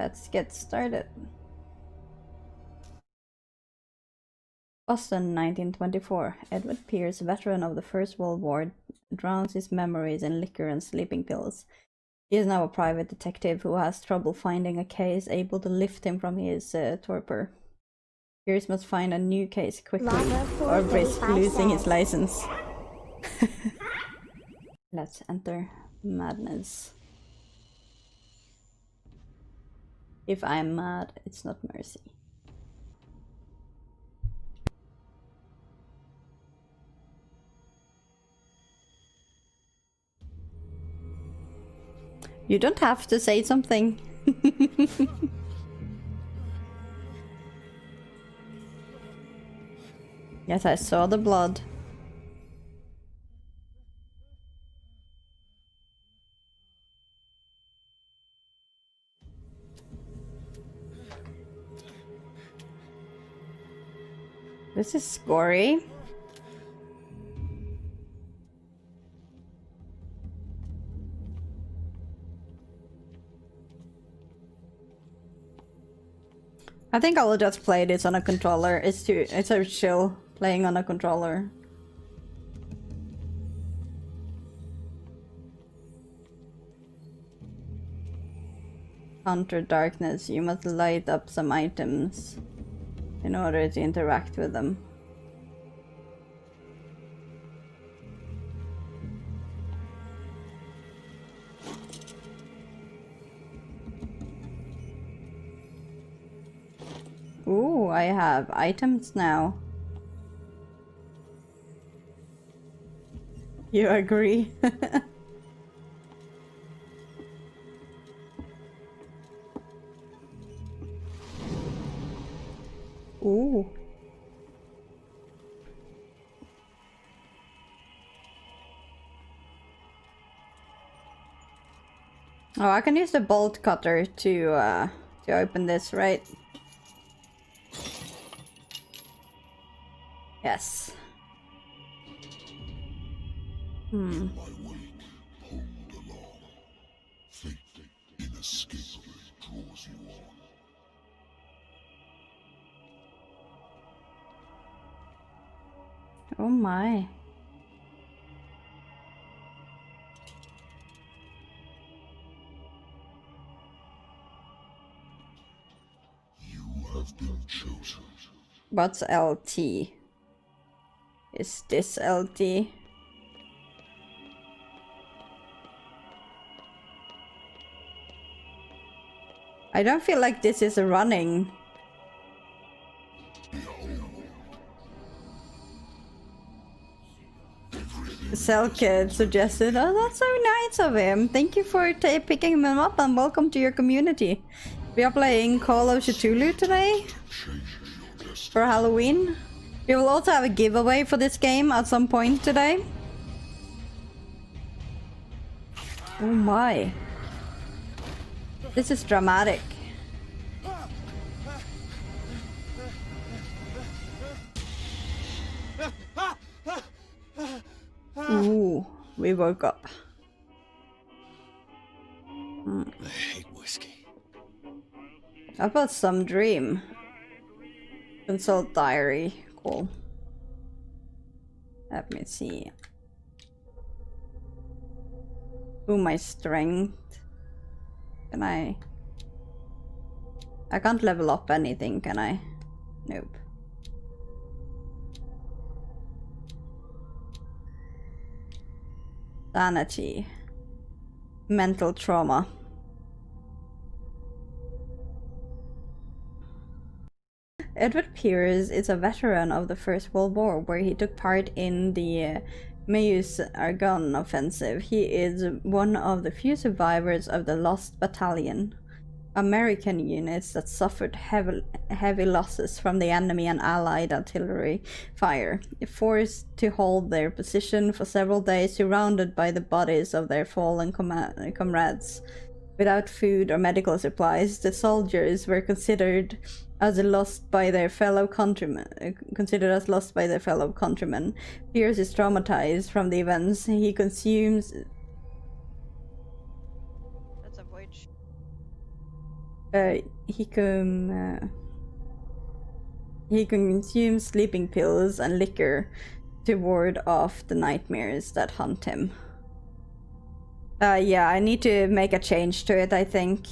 Let's get started. Boston, 1924. Edward Pierce, veteran of the First World War, drowns his memories in liquor and sleeping pills. He is now a private detective who has trouble finding a case able to lift him from his torpor. Pierce must find a new case quickly or risk losing his license. Let's enter madness. If I'm mad, it's not mercy. You don't have to say something. Yes, I saw the blood. This is gory. I think I'll just play this on a controller. It's so chill playing on a controller. Counter darkness. You must light up some items in order to interact with them. Ooh, I have items now. You agree? Ooh. Oh, I can use the bolt cutter to open this, right? Yes. Hmm. Oh my. You have been chosen. What's LT? Is this LT? I don't feel like this is running. Selkid suggested, oh, that's so nice of him. Thank you for picking him up and welcome to your community. We are playing Call of Cthulhu today for Halloween. We will also have a giveaway for this game at some point today. Oh my. This is dramatic. Ooh, we woke up. I hate whiskey. How about some dream? Consult diary. Cool. Let me see. Ooh, my strength. Can I can't level up anything, can I? Nope. Sanity. Mental trauma. Edward Pierce is a veteran of the First World War, where he took part in the Meuse-Argonne offensive. He is one of the few survivors of the Lost Battalion, American units that suffered heavy losses from the enemy and Allied artillery fire. Forced to hold their position for several days, surrounded by the bodies of their fallen comrades. Without food or medical supplies, the soldiers were considered as lost by their fellow countrymen. Pierce is traumatized from the events he consumes. That's a voyage. He consumes sleeping pills and liquor to ward off the nightmares that hunt him. Yeah, I need to make a change to it, I think.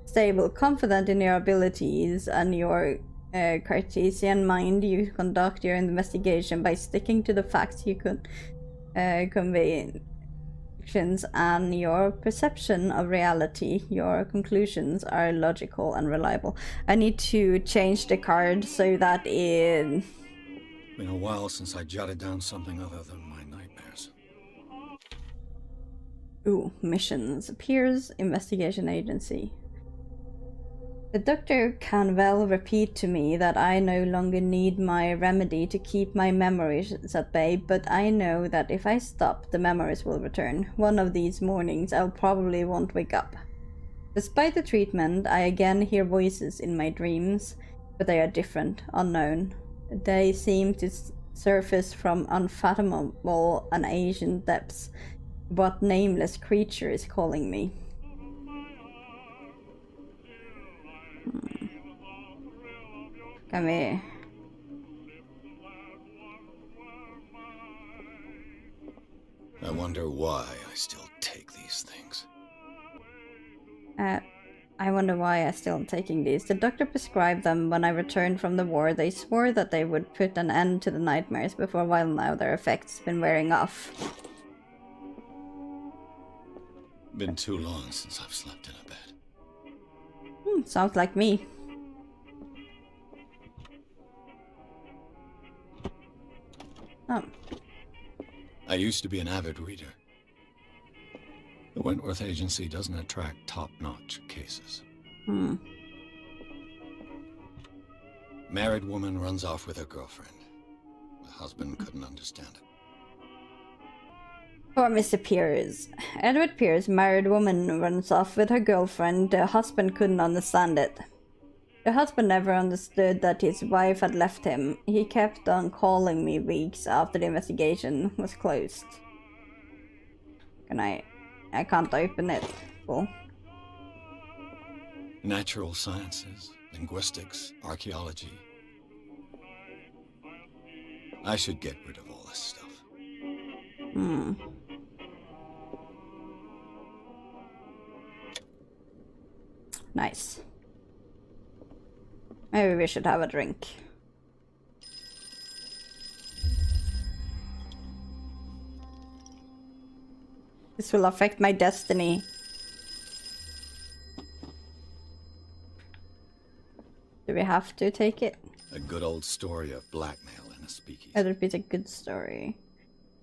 Stable, confident in your abilities and your Cartesian mind, you conduct your investigation by sticking to the facts you could convey and your perception of reality. Your conclusions are logical and reliable. I need to change the card so that it... Been a while since I jotted down something other than my nightmares. Ooh, missions. Appears investigation agency. The doctor can well repeat to me that I no longer need my remedy to keep my memories at bay, but I know that if I stop, the memories will return. One of these mornings, I'll probably won't wake up. Despite the treatment, I again hear voices in my dreams, but they are different, unknown. They seem to surface from unfathomable and ancient depths. What nameless creature is calling me? Kan vi... I wonder why I still take these things. I wonder why I'm still taking these. The doctor prescribed them when I returned from the war. They swore that they would put an end to the nightmares, but for a while now their effects been wearing off. Been too long since I've slept in a bed. Sounds like me. Oh. I used to be an avid reader. The Wentworth Agency doesn't attract top-notch cases. Married woman runs off with her girlfriend. The husband couldn't understand it. Poor Mr. Pierce. Edward Pierce, married woman, runs off with her girlfriend. The husband couldn't understand it. The husband never understood that his wife had left him. He kept on calling me weeks after the investigation was closed. Can I can't open it. Cool. Natural sciences, linguistics, archaeology. I should get rid of all this stuff. Nice. Maybe we should have a drink. This will affect my destiny. Do we have to take it? A good old story of blackmail in a speakeasy. It'll be a good story.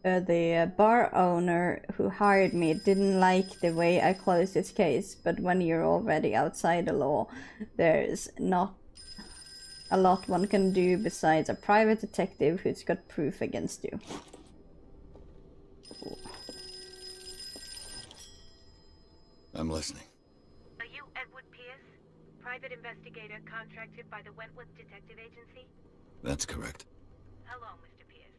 The bar owner who hired me didn't like the way I closed his case, but when you're already outside the law, there's not a lot one can do besides a private detective who's got proof against you. I'm listening. Are you Edward Pierce, private investigator contracted by the Wentworth Detective Agency? That's correct. Hello, Mr. Pierce.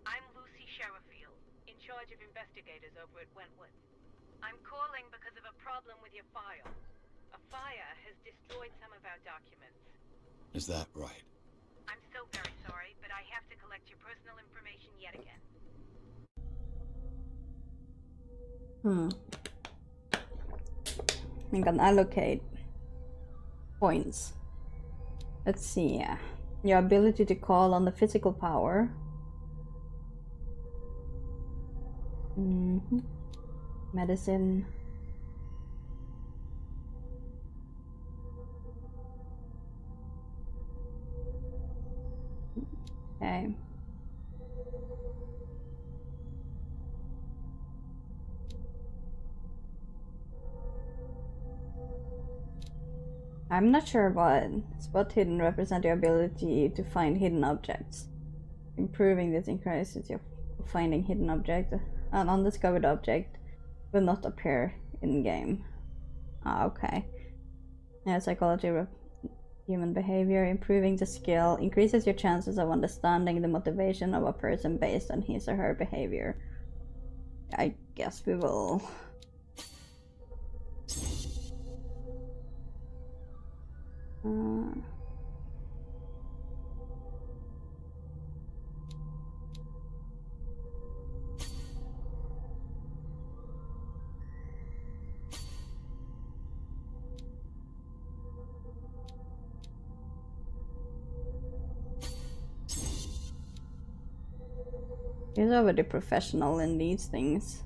I'm Lucy Sherrifield, in charge of investigators over at Wentworth. I'm calling because of a problem with your file. A fire has destroyed some of our documents. Is that right? I'm so very sorry, but I have to collect your personal information yet again. I can allocate points. Let's see. Your ability to call on the physical power. Medicine. Okay. I'm not sure what spot hidden represent your ability to find hidden objects. Improving this increases your finding hidden object. An undiscovered object will not appear in game. Okay. Yeah, psychology of human behavior. Improving the skill increases your chances of understanding the motivation of a person based on his or her behavior. I guess we will Uh, He's already professional in these things.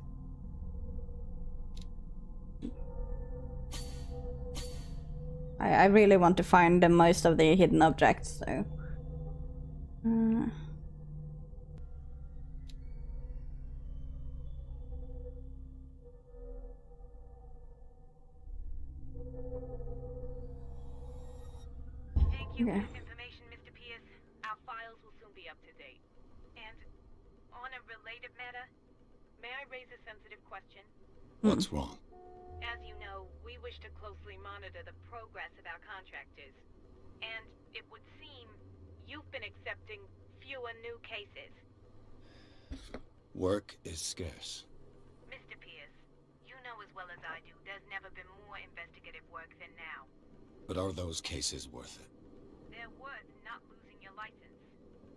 I really want to find the most of the hidden objects, so. Thank you Okay. for this information, Mr. Pierce. Our files will soon be up to date. And on a related matter, may I raise a sensitive question? What's wrong? As you know, we wish to closely monitor the progress of our contractors. And it would seem you've been accepting fewer new cases. Work is scarce. Mr. Pierce, you know as well as I do, there's never been more investigative work than now. But are those cases worth it? They're worth not losing your license.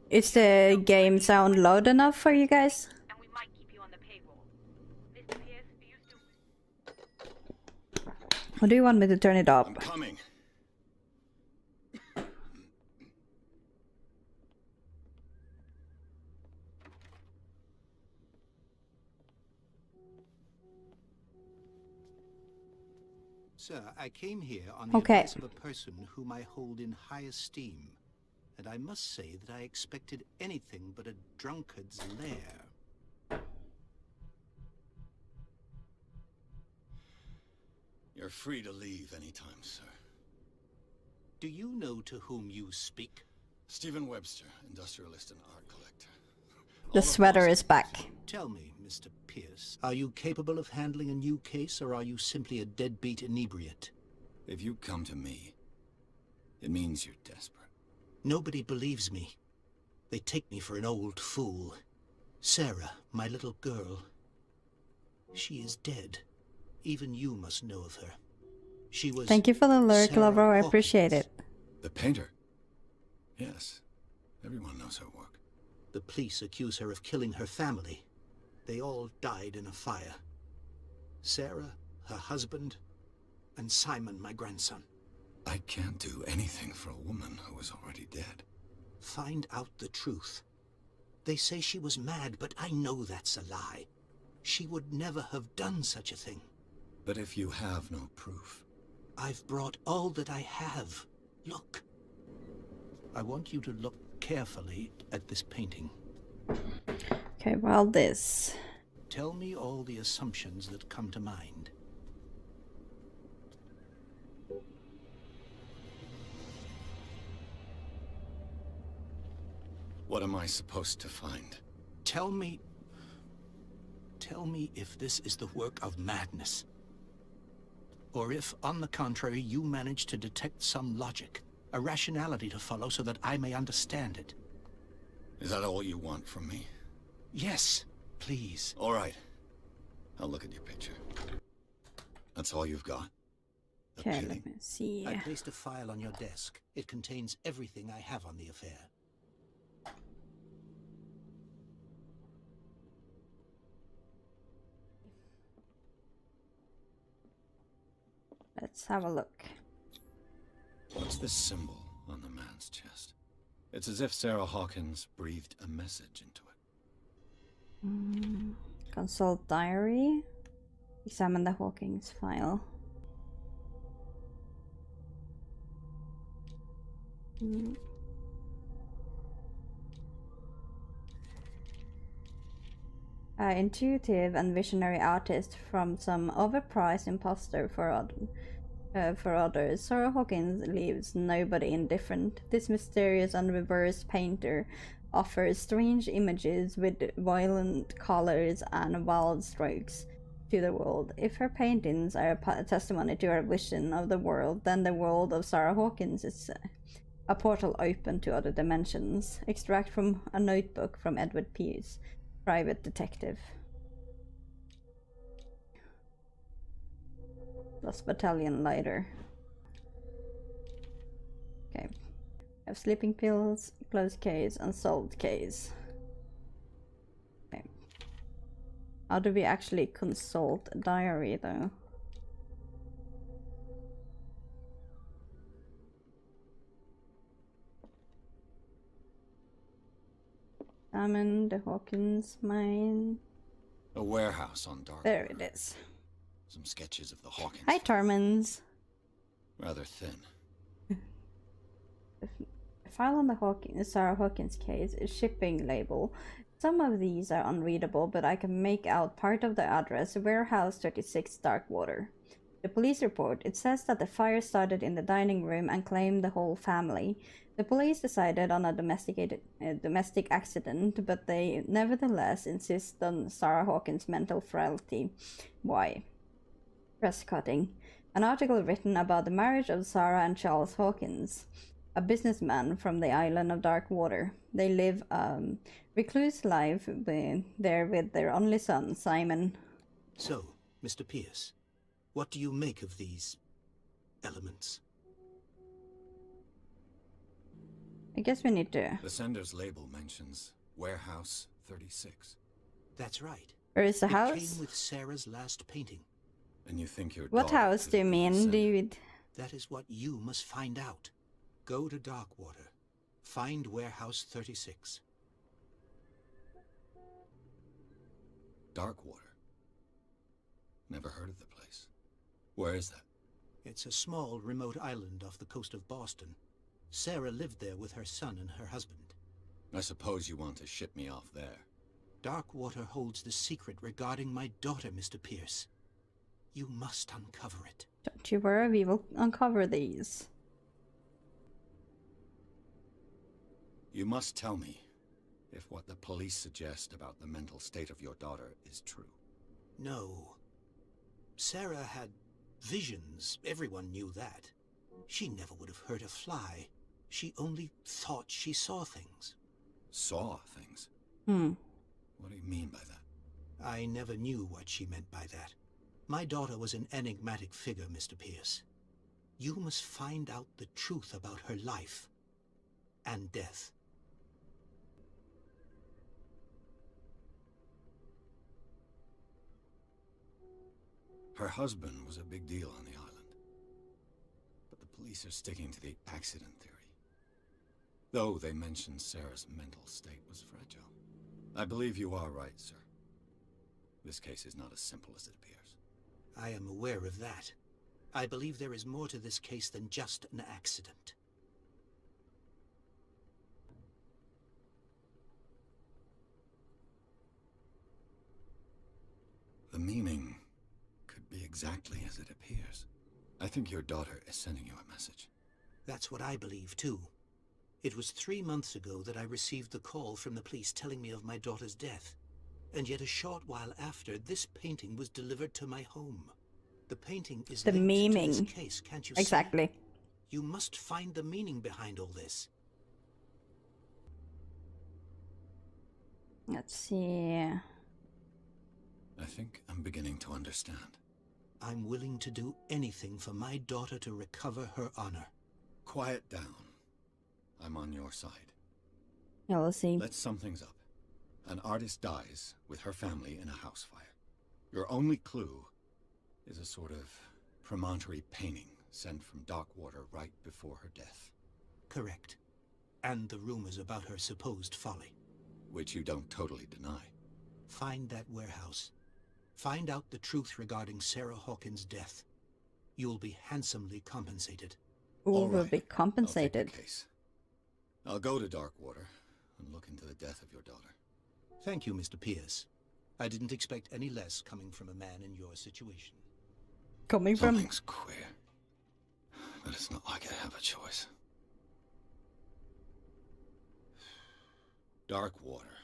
Is the game sound loud enough for you guys? And we might keep you on the payroll. Mr. Pierce, are you still... Or do you want me to turn it up? I'm coming. Sir, I came here on the Okay. advice of a person whom I hold in high esteem, and I must say that I expected anything but a drunkard's lair. You're free to leave anytime, sir. Do you know to whom you speak? Stephen Webster, industrialist and art collector. The sweater is back. Tell me, Mr. Pierce, are you capable of handling a new case, or are you simply a deadbeat inebriate? If you come to me, it means you're desperate. Nobody believes me. They take me for an old fool. Sarah, my little girl, she is dead. Even you must know of her. She was... Thank you for the alert, Sarah Lover. I appreciate Hawkins. it. The painter? Yes. Everyone knows her work. The police accuse her of killing her family. They all died in a fire. Sarah, her husband, and Simon, my grandson. I can't do anything for a woman who is already dead. Find out the truth. They say she was mad, but I know that's a lie. She would never have done such a thing. But if you have no proof... I've brought all that I have. Look. I want you to look carefully at this painting. Okay, well, this. Tell me all the assumptions that come to mind. What am I supposed to find? Tell me if this is the work of madness. Or if, on the contrary, you manage to detect some logic, a rationality to follow so that I may understand it. Is that all you want from me? Yes, please. All right. I'll look at your picture. That's all you've got? The Okay, painting? let me see. I placed a file on your desk. It contains everything I have on the affair. Let's have a look. What's this symbol on the man's chest? It's as if Sarah Hawkins breathed a message into it. Consult diary. Examine the Hawkins file. Intuitive and visionary artist from some overpriced imposter for others. Sarah Hawkins leaves nobody indifferent. This mysterious and reverse painter offers strange images with violent colors and wild strokes to the world. If her paintings are a testimony to her vision of the world, then the world of Sarah Hawkins is a portal open to other dimensions. Extract from a notebook from Edward Pierce, private detective. Plus battalion leader. have sleeping pills, closed case, unsolved case. Okay. How do we actually consult a diary though? Examine the Hawkins mine. A warehouse on Dark. There it is. Some sketches of the Hawkins. Hi, Tarmans. Rather thin. The file on the Sarah Hawkins case is shipping label. Some of these are unreadable, but I can make out part of the address, Warehouse 36 Darkwater. The police report, it says that the fire started in the dining room and claimed the whole family. The police decided on a domestic accident, but they nevertheless insist on Sarah Hawkins' mental frailty. Why? Press cutting. An article written about the marriage of Sarah and Charles Hawkins, a businessman from the island of Darkwater. They live recluse life there with their only son, Simon. So, Mr. Pierce, what do you make of these elements? I guess we need to... The sender's label mentions Warehouse 36. That's right. Where is the It house? came with Sarah's last painting. And you think your What daughter house could do you have been the mean, sender? dude? That is what you must find out. Go to Darkwater. Find Warehouse 36. Darkwater? Never heard of the place. Where is that? It's a small, remote island off the coast of Boston. Sarah lived there with her son and her husband. I suppose you want to ship me off there. Darkwater holds the secret regarding my daughter, Mr. Pierce. You must uncover it. Don't you worry, we will uncover these. You must tell me if what the police suggest about the mental state of your daughter is true. No. Sarah had visions. Everyone knew that. She never would have hurt a fly. She only thought she saw things. Saw things? What do you mean by that? I never knew what she meant by that. My daughter was an enigmatic figure, Mr. Pierce. You must find out the truth about her life and death. Her husband was a big deal on the island. But the police are sticking to the accident theory. Though they mentioned Sarah's mental state was fragile. I believe you are right, sir. This case is not as simple as it appears. I am aware of that. I believe there is more to this case than just an accident. The meaning could be exactly as it appears. I think your daughter is sending you a message. That's what I believe, too. It was 3 months ago that I received the call from the police telling me of my daughter's death. And yet a short while after, this painting was delivered to my home. The painting is The linked to meaning. this case, can't you see? Exactly. You must find the meaning behind all this. Let's see. I think I'm beginning to understand. I'm willing to do anything for my daughter to recover her honor. Quiet down. I'm on your side. Yeah, we'll see. Let's sum things up. An artist dies with her family in a house fire. Your only clue is a sort of promontory painting sent from Darkwater right before her death. Correct. And the rumors about her supposed folly. Which you don't totally deny. Find that warehouse. Find out the truth regarding Sarah Hawkins' death. You'll be handsomely compensated. Who All will right. be I'll take compensated? the case. I'll go to Darkwater and look into the death of your daughter. Thank you, Mr. Pierce. I didn't expect any less coming from a man in your situation. Coming from... Something's queer. But it's not like I have a choice. Darkwater.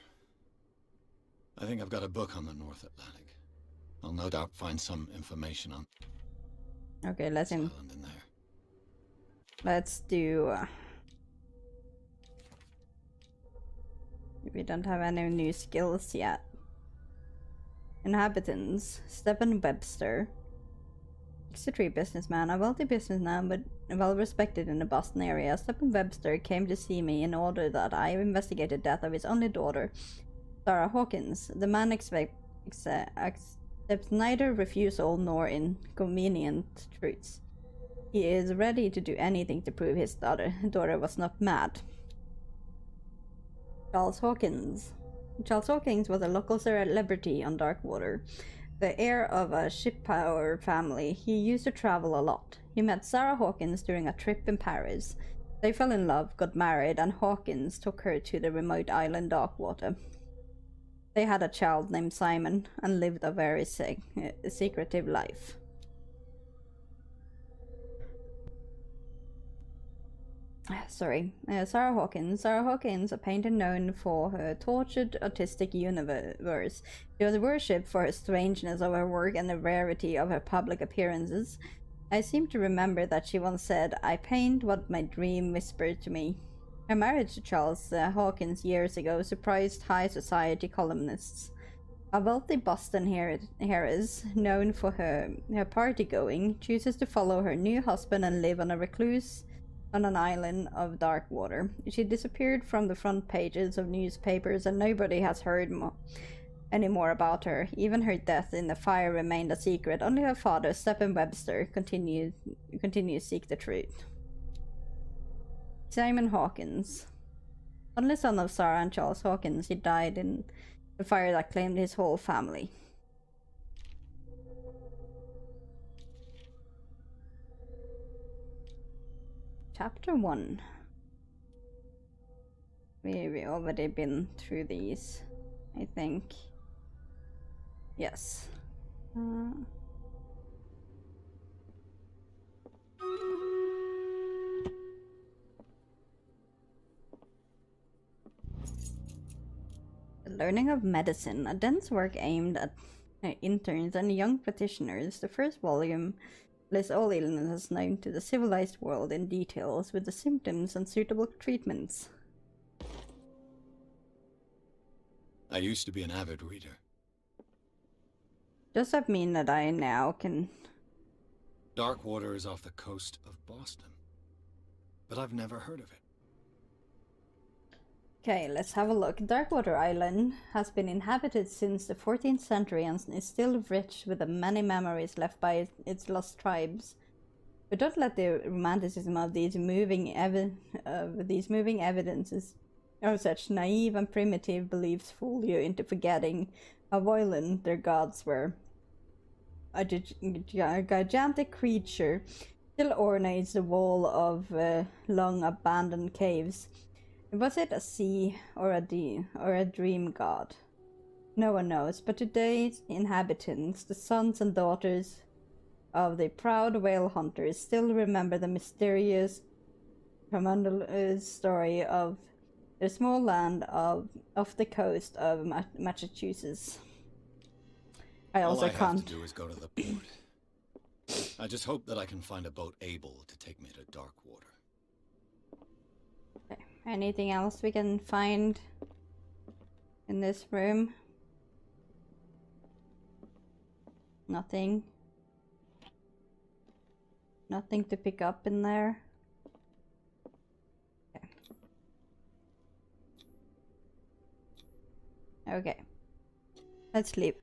I think I've got a book on the North Atlantic. I'll no doubt find some information on Okay, this island in there. let's do... we don't have any new skills yet. Inhabitants. Stephen Webster. 63 businessman, a wealthy businessman but well respected in the Boston area. Stephen Webster came to see me in order that I investigate the death of his only daughter, Sarah Hawkins. The man accepts neither refusal nor inconvenient truths. He is ready to do anything to prove his daughter was not mad. Charles Hawkins. Charles Hawkins was a local celebrity on Darkwater. The heir of a ship power family, he used to travel a lot. He met Sarah Hawkins during a trip in Paris. They fell in love, got married, and Hawkins took her to the remote island Darkwater. They had a child named Simon and lived a very secretive life. Sarah Hawkins. Sarah Hawkins, a painter known for her tortured artistic universe. She was worshipped for her strangeness of her work and the rarity of her public appearances. I seem to remember that she once said, "I paint what my dream whispered to me." Her marriage to Charles Hawkins years ago surprised high society columnists. A wealthy Boston heiress, known for her party-going, chooses to follow her new husband and live on a recluse on an island of Darkwater. She disappeared from the front pages of newspapers and nobody has heard any more about her. Even her death in the fire remained a secret. Only her father, Stephen Webster, continued to seek the truth. Simon Hawkins. Only son of Sarah and Charles Hawkins, he died in the fire that claimed his whole family. Chapter 1. We've already been through these, I think. Yes. The learning of medicine, a dense work aimed at interns and young practitioners. The first volume lists all illnesses known to the civilized world in details with the symptoms and suitable treatments. I used to be an avid reader. Does that mean that I now can... Darkwater is off the coast of Boston, but I've never heard of it. Okay, let's have a look. Darkwater Island has been inhabited since the 14th century and is still rich with the many memories left by its lost tribes. But don't let the romanticism of these moving evidences of such naive and primitive beliefs fool you into forgetting how violent their gods were. A gigantic creature still ornates the wall of long abandoned caves. Was it a sea or a dream god? No one knows, but today's inhabitants, the sons and daughters of the proud whale hunters, still remember the mysterious, tremendous story of the small land off the coast of Massachusetts. All I have to do is go to the port. I just hope that I can find a boat able to take me to Darkwater. Okay. Anything else we can find in this room? Nothing. Nothing to pick up in there. Okay. Okay. Let's leave.